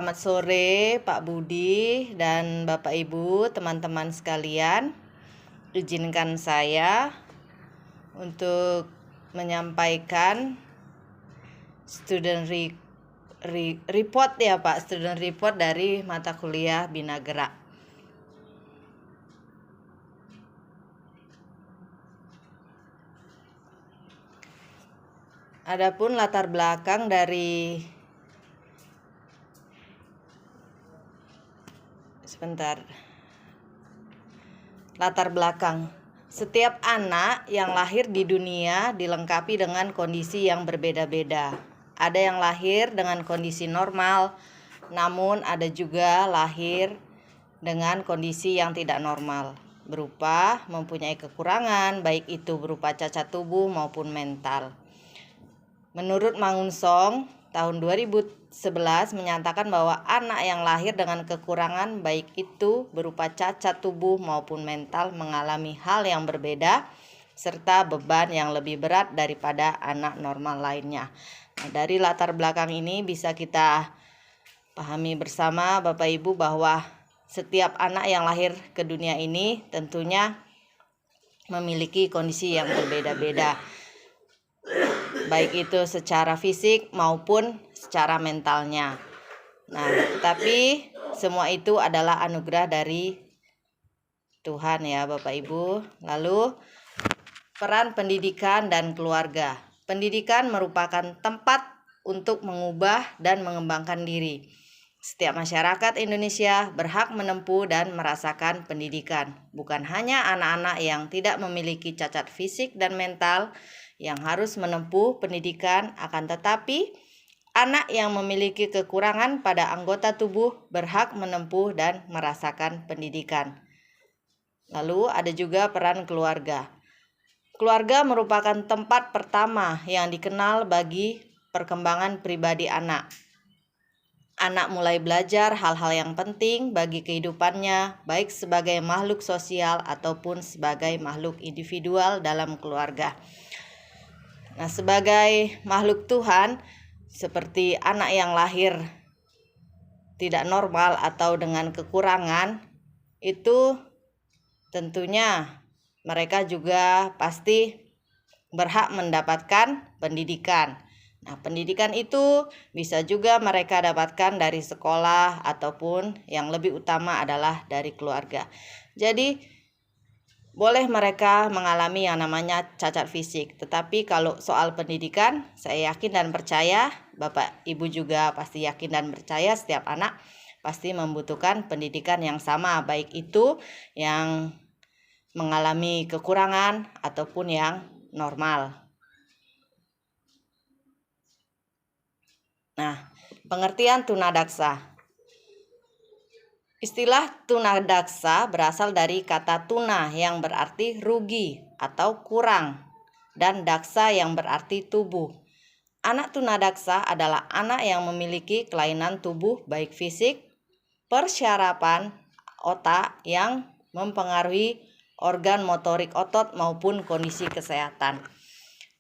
Selamat sore Pak Budi dan Bapak Ibu, teman-teman sekalian. Izinkan saya untuk menyampaikan student report ya Pak, student report dari mata kuliah Bina Gerak. Adapun latar belakang dari latar belakang. Setiap anak yang lahir di dunia dilengkapi dengan kondisi yang berbeda-beda. Ada yang lahir dengan kondisi normal, namun ada juga lahir dengan kondisi yang tidak normal, berupa mempunyai kekurangan, baik itu berupa cacat tubuh maupun mental. Menurut Mangun Song, tahun 2011 menyatakan bahwa anak yang lahir dengan kekurangan baik itu berupa cacat tubuh maupun mental mengalami hal yang berbeda serta beban yang lebih berat daripada anak normal lainnya. Nah, dari latar belakang ini bisa kita pahami bersama Bapak Ibu bahwa setiap anak yang lahir ke dunia ini tentunya memiliki kondisi yang berbeda-beda, baik itu secara fisik maupun secara mentalnya. Nah, tapi semua itu adalah anugerah dari Tuhan ya Bapak Ibu. Lalu peran pendidikan dan keluarga. Pendidikan merupakan tempat untuk mengubah dan mengembangkan diri. Setiap masyarakat Indonesia berhak menempuh dan merasakan pendidikan. Bukan hanya anak-anak yang tidak memiliki cacat fisik dan mental yang harus menempuh pendidikan, akan tetapi anak yang memiliki kekurangan pada anggota tubuh berhak menempuh dan merasakan pendidikan. Lalu ada juga peran keluarga. Keluarga merupakan tempat pertama yang dikenal bagi perkembangan pribadi anak. Anak mulai belajar hal-hal yang penting bagi kehidupannya, baik sebagai makhluk sosial ataupun sebagai makhluk individual dalam keluarga. Nah, sebagai makhluk Tuhan, seperti anak yang lahir tidak normal atau dengan kekurangan, itu tentunya mereka juga pasti berhak mendapatkan pendidikan. Nah, pendidikan itu bisa juga mereka dapatkan dari sekolah ataupun yang lebih utama adalah dari keluarga. Jadi boleh mereka mengalami yang namanya cacat fisik, tetapi kalau soal pendidikan, saya yakin dan percaya, Bapak Ibu juga pasti yakin dan percaya setiap anak pasti membutuhkan pendidikan yang sama, baik itu yang mengalami kekurangan ataupun yang normal. Nah, pengertian tunadaksa. Istilah tunadaksa berasal dari kata tuna yang berarti rugi atau kurang dan daksa yang berarti tubuh. Anak tunadaksa adalah anak yang memiliki kelainan tubuh baik fisik, persyarapan otak yang mempengaruhi organ motorik otot maupun kondisi kesehatan.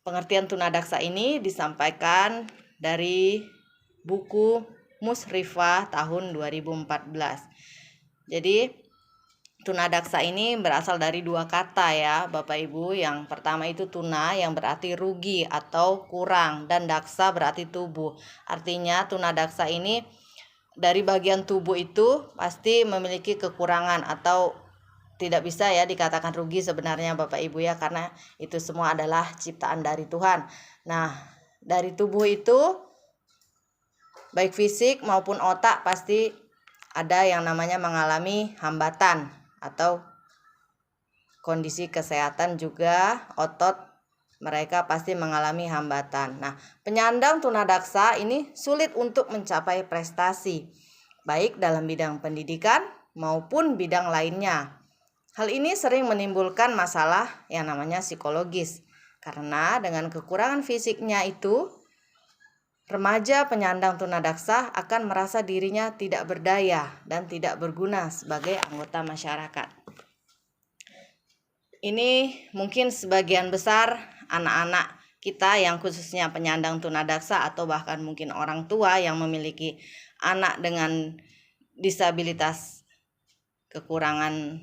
Pengertian tunadaksa ini disampaikan dari buku Musrifah tahun 2014. Jadi tunadaksa ini berasal dari dua kata ya Bapak Ibu. Yang pertama itu tuna yang berarti rugi atau kurang, dan daksa berarti tubuh. Artinya tunadaksa ini dari bagian tubuh itu pasti memiliki kekurangan atau tidak bisa ya dikatakan rugi sebenarnya Bapak Ibu ya, karena itu semua adalah ciptaan dari Tuhan. Nah, dari tubuh itu baik fisik maupun otak pasti ada yang namanya mengalami hambatan atau kondisi kesehatan juga otot mereka pasti mengalami hambatan. Nah, penyandang tunadaksa ini sulit untuk mencapai prestasi baik dalam bidang pendidikan maupun bidang lainnya. Hal ini sering menimbulkan masalah yang namanya psikologis, karena dengan kekurangan fisiknya itu remaja penyandang tunadaksa akan merasa dirinya tidak berdaya dan tidak berguna sebagai anggota masyarakat. Ini mungkin sebagian besar anak-anak kita yang khususnya penyandang tunadaksa atau bahkan mungkin orang tua yang memiliki anak dengan disabilitas kekurangan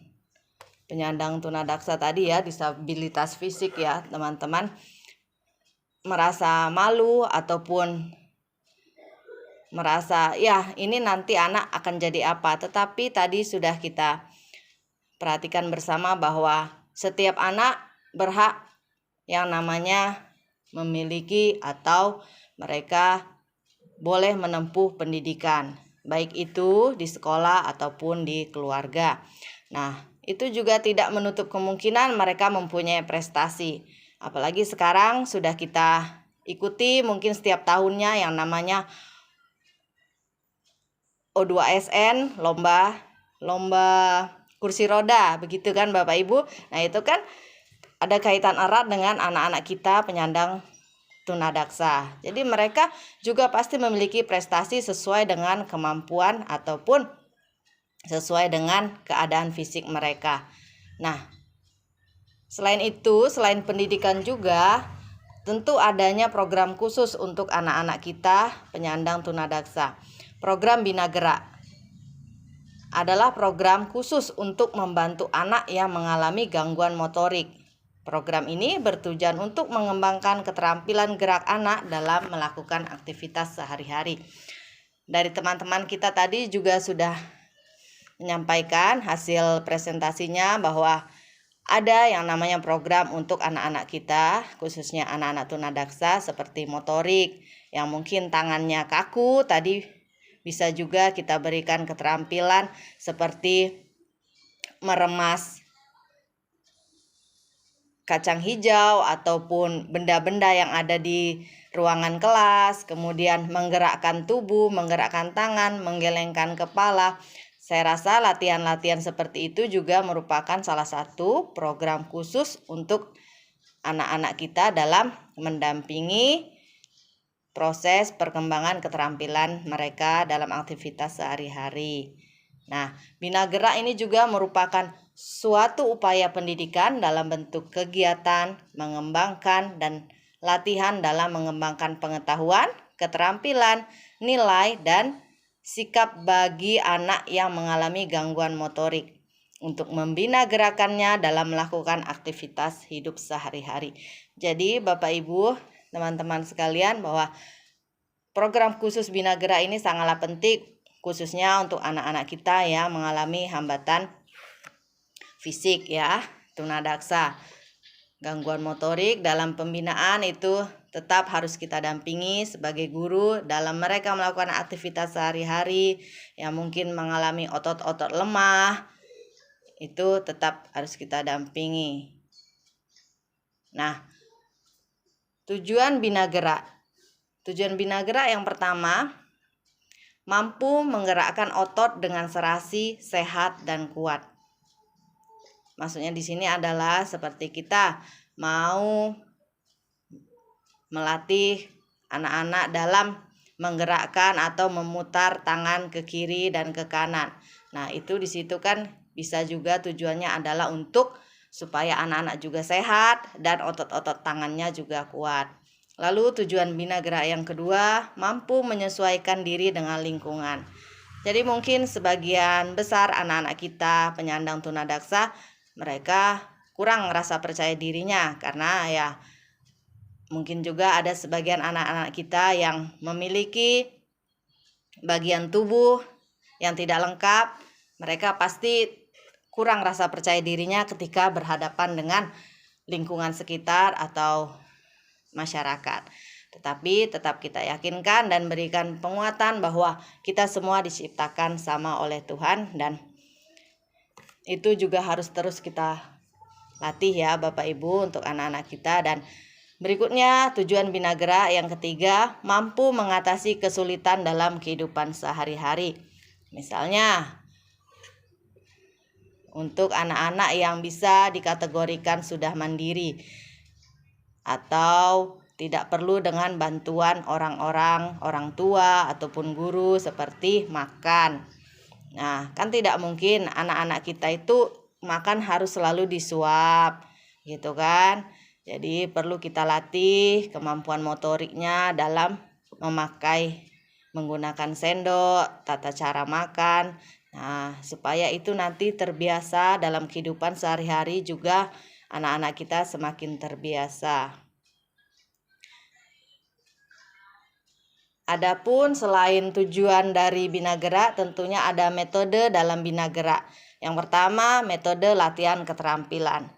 penyandang tunadaksa tadi ya, disabilitas fisik ya teman-teman, merasa malu ataupun merasa ya ini nanti anak akan jadi apa. Tetapi tadi sudah kita perhatikan bersama bahwa setiap anak berhak yang namanya memiliki atau mereka boleh menempuh pendidikan, baik itu di sekolah ataupun di keluarga. Nah, itu juga tidak menutup kemungkinan mereka mempunyai prestasi. Apalagi sekarang sudah kita ikuti mungkin setiap tahunnya yang namanya O2SN, lomba kursi roda, begitu kan Bapak Ibu. Nah, itu kan ada kaitan erat dengan anak-anak kita penyandang tunadaksa. Jadi mereka juga pasti memiliki prestasi sesuai dengan kemampuan ataupun sesuai dengan keadaan fisik mereka. Nah, selain itu, selain pendidikan juga tentu adanya program khusus untuk anak-anak kita penyandang tunadaksa. Program Bina Gerak adalah program khusus untuk membantu anak yang mengalami gangguan motorik. Program ini bertujuan untuk mengembangkan keterampilan gerak anak dalam melakukan aktivitas sehari-hari. Dari teman-teman kita tadi juga sudah menyampaikan hasil presentasinya bahwa ada yang namanya program untuk anak-anak kita, khususnya anak-anak tunadaksa seperti motorik, yang mungkin tangannya kaku, tadi bisa juga kita berikan keterampilan seperti meremas kacang hijau ataupun benda-benda yang ada di ruangan kelas, kemudian menggerakkan tubuh, menggerakkan tangan, menggelengkan kepala. Saya rasa latihan-latihan seperti itu juga merupakan salah satu program khusus untuk anak-anak kita dalam mendampingi proses perkembangan keterampilan mereka dalam aktivitas sehari-hari. Nah, Bina Gerak ini juga merupakan suatu upaya pendidikan dalam bentuk kegiatan, mengembangkan dan latihan dalam mengembangkan pengetahuan, keterampilan, nilai, dan sikap bagi anak yang mengalami gangguan motorik untuk membina gerakannya dalam melakukan aktivitas hidup sehari-hari. Jadi Bapak Ibu, teman-teman sekalian, bahwa program khusus Bina Gerak ini sangatlah penting khususnya untuk anak-anak kita yang mengalami hambatan fisik ya, tunadaksa. Gangguan motorik dalam pembinaan itu tetap harus kita dampingi sebagai guru dalam mereka melakukan aktivitas sehari-hari yang mungkin mengalami otot-otot lemah, itu tetap harus kita dampingi. Nah, tujuan Bina Gerak. Tujuan Bina Gerak yang pertama, mampu menggerakkan otot dengan serasi, sehat, dan kuat. Maksudnya di sini adalah seperti kita mau melatih anak-anak dalam menggerakkan atau memutar tangan ke kiri dan ke kanan. Nah, itu di situ kan bisa juga tujuannya adalah untuk supaya anak-anak juga sehat dan otot-otot tangannya juga kuat. Lalu tujuan Bina Gerak yang kedua, mampu menyesuaikan diri dengan lingkungan. Jadi mungkin sebagian besar anak-anak kita penyandang tunadaksa mereka kurang merasa percaya dirinya karena ya mungkin juga ada sebagian anak-anak kita yang memiliki bagian tubuh yang tidak lengkap. Mereka pasti kurang rasa percaya dirinya ketika berhadapan dengan lingkungan sekitar atau masyarakat. Tetapi tetap kita yakinkan dan berikan penguatan bahwa kita semua diciptakan sama oleh Tuhan dan itu juga harus terus kita latih ya Bapak Ibu untuk anak-anak kita. Dan berikutnya tujuan Bina Gerak yang ketiga, mampu mengatasi kesulitan dalam kehidupan sehari-hari. Misalnya untuk anak-anak yang bisa dikategorikan sudah mandiri atau tidak perlu dengan bantuan orang tua ataupun guru seperti makan. Nah, kan tidak mungkin anak-anak kita itu makan harus selalu disuap, gitu kan. Jadi perlu kita latih kemampuan motoriknya dalam menggunakan sendok, tata cara makan. Nah, supaya itu nanti terbiasa dalam kehidupan sehari-hari, juga anak-anak kita semakin terbiasa. Adapun selain tujuan dari Bina Gerak, tentunya ada metode dalam Bina Gerak. Yang pertama, metode latihan keterampilan.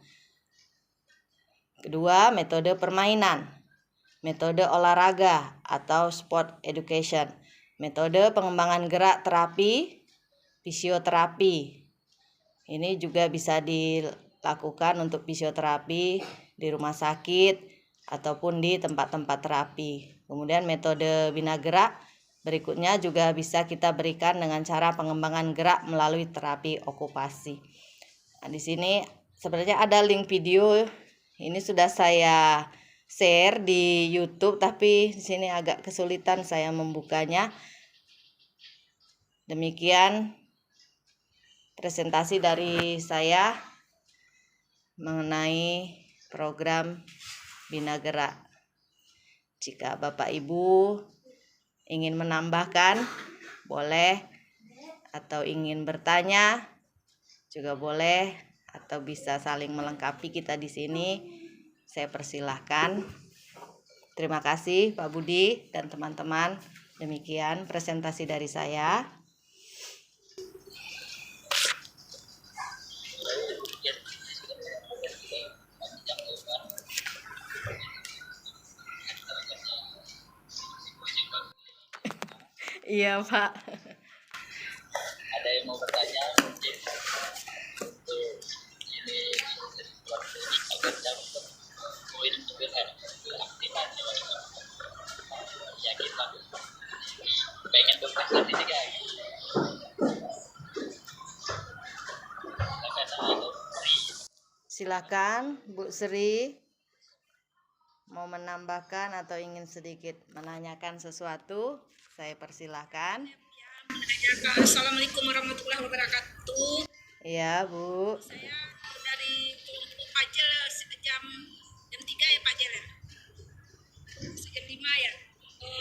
Kedua, metode permainan. Metode olahraga atau sport education. Metode pengembangan gerak terapi, fisioterapi. Ini juga bisa dilakukan untuk fisioterapi di rumah sakit ataupun di tempat-tempat terapi. Kemudian metode Bina Gerak berikutnya juga bisa kita berikan dengan cara pengembangan gerak melalui terapi okupasi. Nah, di sini sebenarnya ada link video. Ini sudah saya share di YouTube, tapi di sini agak kesulitan saya membukanya. Demikian presentasi dari saya mengenai program Bina Gerak. Jika Bapak Ibu ingin menambahkan, boleh, atau ingin bertanya juga boleh, atau bisa saling melengkapi kita di sini, saya persilahkan. Terima kasih Pak Budi dan teman-teman. Demikian presentasi dari saya. Iya Pak. Ada yang mau bertanya mungkin untuk ini agar dapat poin aktivasi ya kita pengen berprestasi juga. Silakan Bu Sri, mau menambahkan atau ingin sedikit menanyakan sesuatu, saya persilahkan. Assalamualaikum warahmatullahi wabarakatuh. Iya Bu. Saya dari kelompok Pajel jam 3 ya Pajel ya. Jam 5 ya.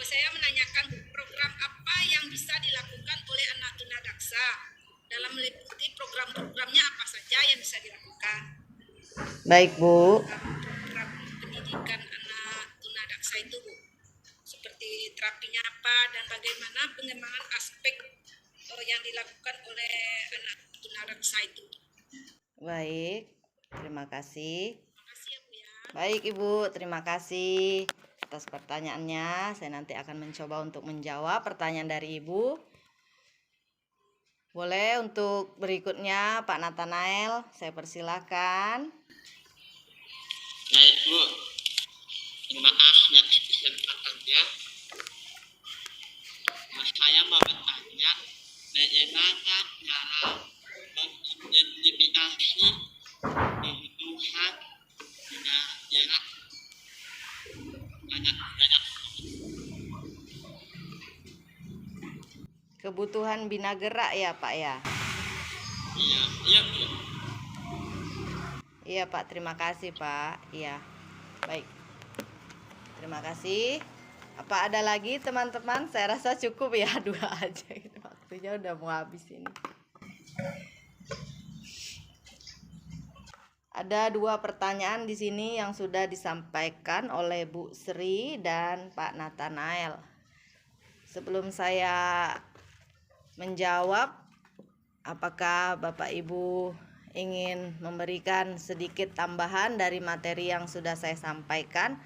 Saya menanyakan program apa yang bisa dilakukan oleh anak tunadaksa. Dalam meliputi program-programnya apa saja yang bisa dilakukan. Baik Bu. Program pendidikan anak tunadaksa itu Bu. Seperti terapinya apa dan bagaimana pengembangan aspek yang dilakukan oleh anak tunadaksa itu. Baik, terima kasih. Terima kasih ya Bu ya. Baik Ibu, terima kasih atas pertanyaannya. Saya nanti akan mencoba untuk menjawab pertanyaan dari Ibu. Boleh untuk berikutnya Pak Nathanael, saya persilakan. Baik Bu, maaf ya kesempatannya. Saya mau bertanya bagaimana cara mengidentifikasi kebutuhan Bina Gerak anak-anak. Kebutuhan Bina Gerak ya Pak ya? Iya Bu. Iya Pak, terima kasih Pak. Iya, baik. Terima kasih. Apa ada lagi teman-teman? Saya rasa cukup ya, 2 aja. Waktunya udah mau habis ini. Ada 2 pertanyaan di sini yang sudah disampaikan oleh Bu Sri dan Pak Nathanael. Sebelum saya menjawab, apakah Bapak Ibu ingin memberikan sedikit tambahan dari materi yang sudah saya sampaikan?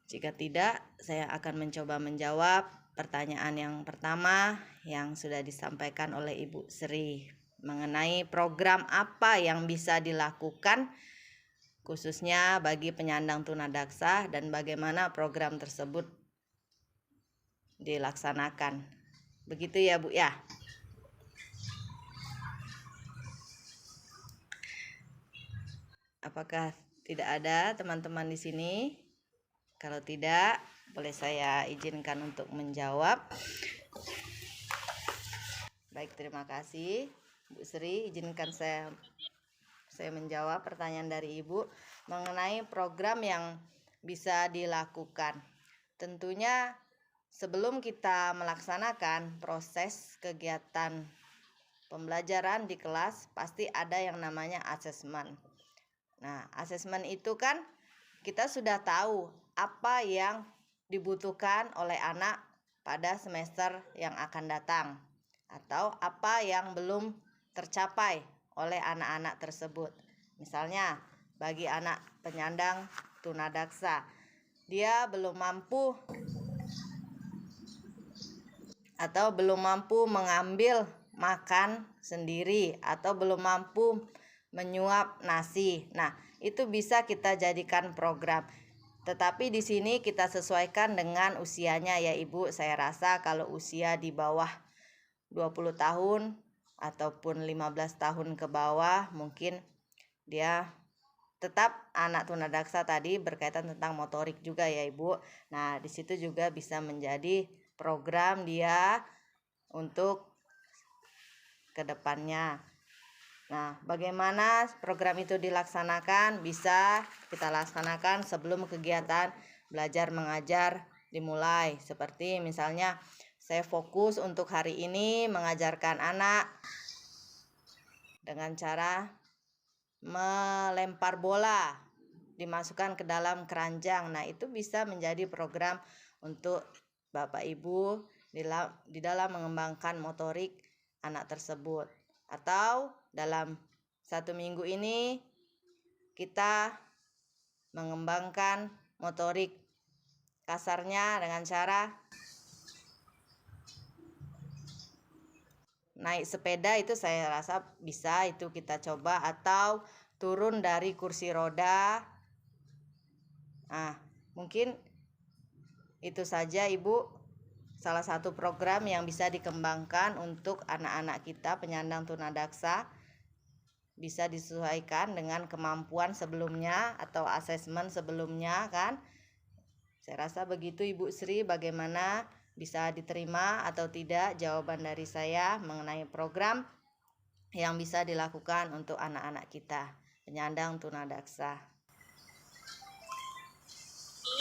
Jika tidak, saya akan mencoba menjawab pertanyaan yang pertama yang sudah disampaikan oleh Ibu Sri mengenai program apa yang bisa dilakukan khususnya bagi penyandang tunadaksa dan bagaimana program tersebut dilaksanakan. Begitu ya Bu ya? Apakah tidak ada teman-teman di sini? Kalau tidak, boleh saya izinkan untuk menjawab. Baik, terima kasih Bu Sri. Izinkan saya menjawab pertanyaan dari Ibu mengenai program yang bisa dilakukan. Tentunya sebelum kita melaksanakan proses kegiatan pembelajaran di kelas, pasti ada yang namanya asesmen. Nah, asesmen itu kan kita sudah tahu apa yang dibutuhkan oleh anak pada semester yang akan datang, atau apa yang belum tercapai oleh anak-anak tersebut. Misalnya, bagi anak penyandang tunadaksa, dia belum mampu atau belum mampu mengambil makan sendiri atau belum mampu menyuap nasi. Nah, itu bisa kita jadikan program. Tetapi di sini kita sesuaikan dengan usianya ya Ibu. Saya rasa kalau usia di bawah 20 tahun ataupun 15 tahun ke bawah, mungkin dia tetap anak tunadaksa tadi berkaitan tentang motorik juga ya Ibu. Nah, di situ juga bisa menjadi program dia untuk kedepannya. Nah, bagaimana program itu dilaksanakan? Bisa kita laksanakan sebelum kegiatan belajar mengajar dimulai. Seperti misalnya saya fokus untuk hari ini mengajarkan anak dengan cara melempar bola, dimasukkan ke dalam keranjang. Nah, itu bisa menjadi program untuk Bapak Ibu di dalam mengembangkan motorik anak tersebut. Atau dalam 1 minggu ini kita mengembangkan motorik kasarnya dengan cara naik sepeda, itu saya rasa bisa itu kita coba, atau turun dari kursi roda. Nah, mungkin itu saja Ibu, salah satu program yang bisa dikembangkan untuk anak-anak kita penyandang tunadaksa. Bisa disesuaikan dengan kemampuan sebelumnya atau asesmen sebelumnya kan. Saya rasa begitu Ibu Sri. Bagaimana, bisa diterima atau tidak jawaban dari saya mengenai program yang bisa dilakukan untuk anak-anak kita penyandang tunadaksa?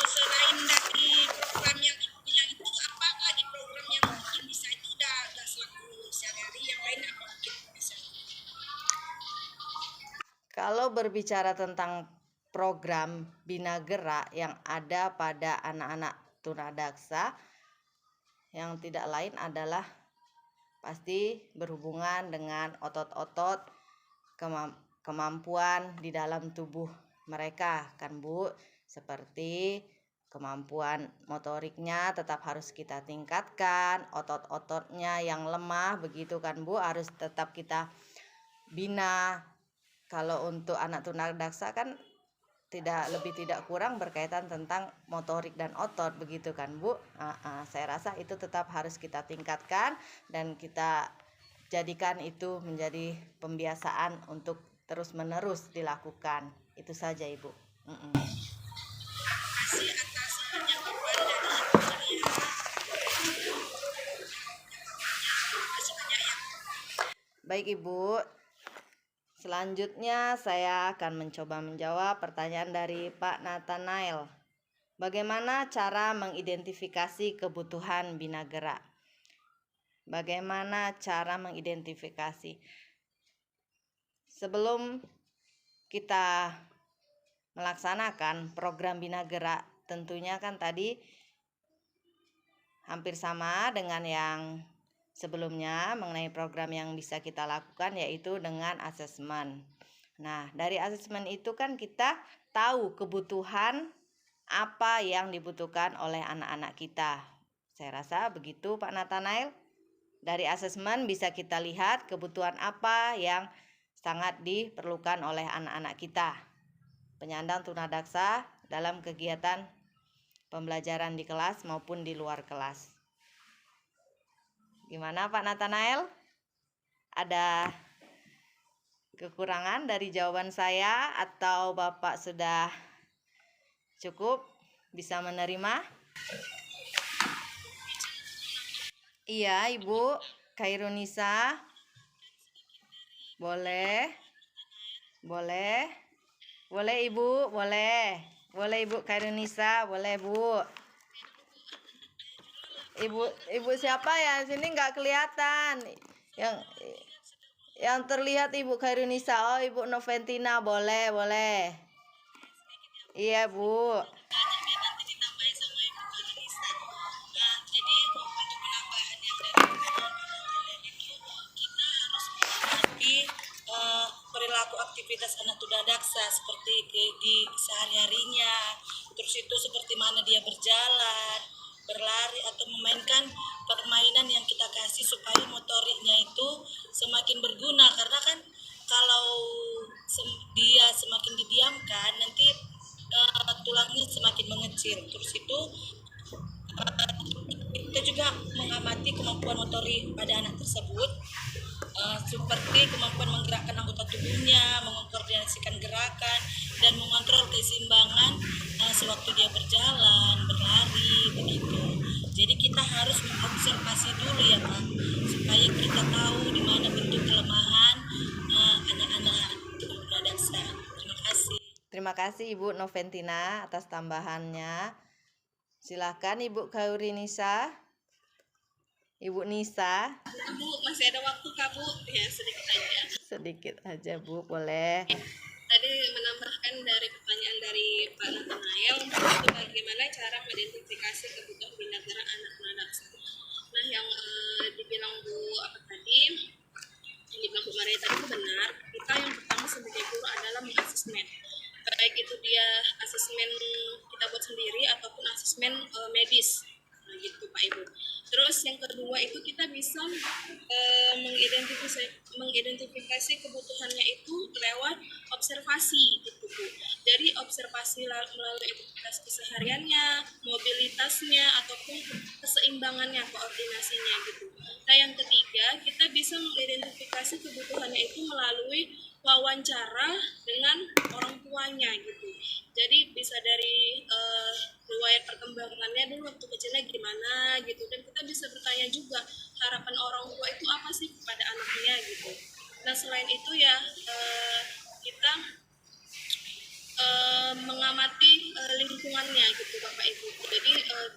Selain dari program yang Ibu bilang itu, apa lagi program yang mungkin bisa itu udah selaku sehari-hari, yang lain apa mungkin bisa? Kalau berbicara tentang program Bina Gerak yang ada pada anak-anak tunadaksa, yang tidak lain adalah pasti berhubungan dengan otot-otot, kemampuan di dalam tubuh mereka kan Bu. Seperti kemampuan motoriknya tetap harus kita tingkatkan, otot-ototnya yang lemah begitu kan Bu, harus tetap kita bina. Kalau untuk anak tunadaksa kan tidak kurang berkaitan tentang motorik dan otot begitu kan Bu. Saya rasa itu tetap harus kita tingkatkan dan kita jadikan itu menjadi pembiasaan untuk terus-menerus dilakukan. Itu saja Ibu. Terima kasih atas jawaban dari Ibu Maria. Terima kasih banyak ya. Baik Ibu, selanjutnya saya akan mencoba menjawab pertanyaan dari Pak Nathanael. Bagaimana cara mengidentifikasi kebutuhan Bina Gerak? Bagaimana cara mengidentifikasi? Sebelum kita melaksanakan program Bina Gerak, tentunya kan tadi hampir sama dengan yang sebelumnya mengenai program yang bisa kita lakukan, yaitu dengan asesmen. Nah, dari asesmen itu kan kita tahu kebutuhan apa yang dibutuhkan oleh anak-anak kita. Saya rasa begitu Pak Nathanael. Dari asesmen bisa kita lihat kebutuhan apa yang sangat diperlukan oleh anak-anak kita penyandang tunadaksa dalam kegiatan pembelajaran di kelas maupun di luar kelas. Gimana Pak Nathanael? Ada kekurangan dari jawaban saya atau Bapak sudah cukup bisa menerima? Iya Ibu Khairunisa. Boleh Ibu, boleh Ibu Khairunisa, boleh Bu. Ibu siapa ya? Sini nggak kelihatan. Yang terlihat Ibu Khairunisa. Oh, Ibu Noventina. Boleh, boleh. Iya, Bu. Nanti ditambahin sama Ibu Karenisa. Nah, jadi untuk penambahan yang dari kalian itu kita harus mengamati perilaku aktivitas anak tunadaksa seperti di sehari-harinya. Terus itu seperti mana dia berjalan, berlari atau memainkan permainan yang kita kasih supaya motoriknya itu semakin berguna, karena kan kalau dia semakin didiamkan nanti tulangnya semakin mengecil. Terus itu kita juga mengamati kemampuan motorik pada anak tersebut, seperti kemampuan menggerakkan anggota tubuhnya, mengkoordinasikan gerakan, dan mengontrol keseimbangan sewaktu dia berjalan, berlari, begitu. Jadi kita harus mengobservasi dulu ya Pak, supaya kita tahu di mana bentuk kelemahan anak-anak tunadaksa. Terima kasih. Terima kasih Ibu Noventina atas tambahannya. Silakan Ibu Khairunisa. Ibu Nisa. Bu, masih ada waktu Kak Bu? Ya, sedikit aja. Sedikit aja Bu, boleh. Tadi menambahkan dari pertanyaan dari Pak Nathanael, itu bagaimana cara mengidentifikasi kebutuhan bina gerak anak tunadaksa. Nah, yang dibilang Bu apa tadi, yang dibilang Bu Maria tadi itu benar. Kita yang pertama sebagai guru adalah mengasesmen. Baik itu dia asesmen kita buat sendiri ataupun asesmen medis. Nah, gitu Pak Ibu. Terus yang kedua itu kita bisa mengidentifikasi kebutuhannya itu lewat observasi gitu Bu. Jadi observasi melalui aktivitas kesehariannya, mobilitasnya ataupun keseimbangannya, koordinasinya gitu. Nah yang ketiga kita bisa mengidentifikasi kebutuhannya itu melalui wawancara dengan orang tuanya gitu. Jadi bisa dari riwayat perkembangannya dulu waktu kecilnya gimana gitu, dan kita bisa bertanya juga harapan orang tua itu apa sih kepada anaknya gitu. Nah selain itu ya kita mengamati lingkungannya gitu Bapak Ibu. Jadi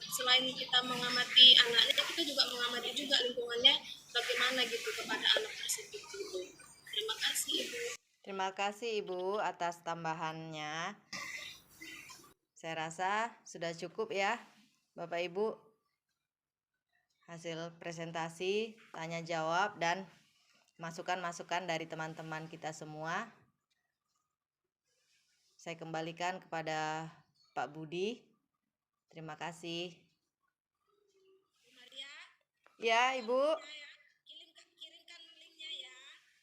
selain kita mengamati anaknya, kita juga mengamati juga lingkungannya bagaimana gitu kepada anak tersebut gitu. Terima kasih Ibu. Terima kasih Ibu atas tambahannya. Saya rasa sudah cukup ya Bapak Ibu, hasil presentasi, tanya jawab, dan masukan-masukan dari teman-teman kita semua. Saya kembalikan kepada Pak Budi. Terima kasih. Maria, Ya Ibu, ya, kirimkan linknya ya.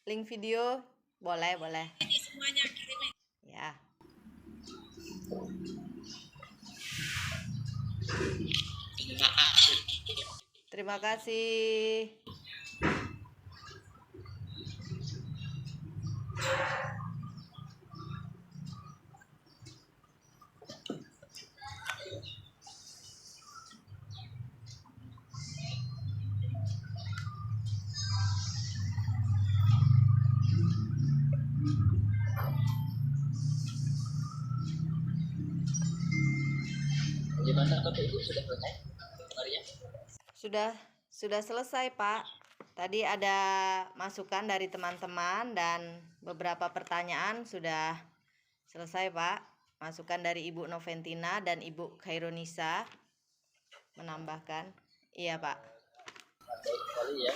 link video boleh. Ini semuanya kirimin. Ya. Terima kasih. Terima kasih. Bagaimana Bapak Ibu sudah selesai? Maria? Sudah selesai, Pak. Tadi ada masukan dari teman-teman dan beberapa pertanyaan sudah selesai, Pak. Masukan dari Ibu Noventina dan Ibu Khairunisa menambahkan. Iya, Pak. Baik sekali ya.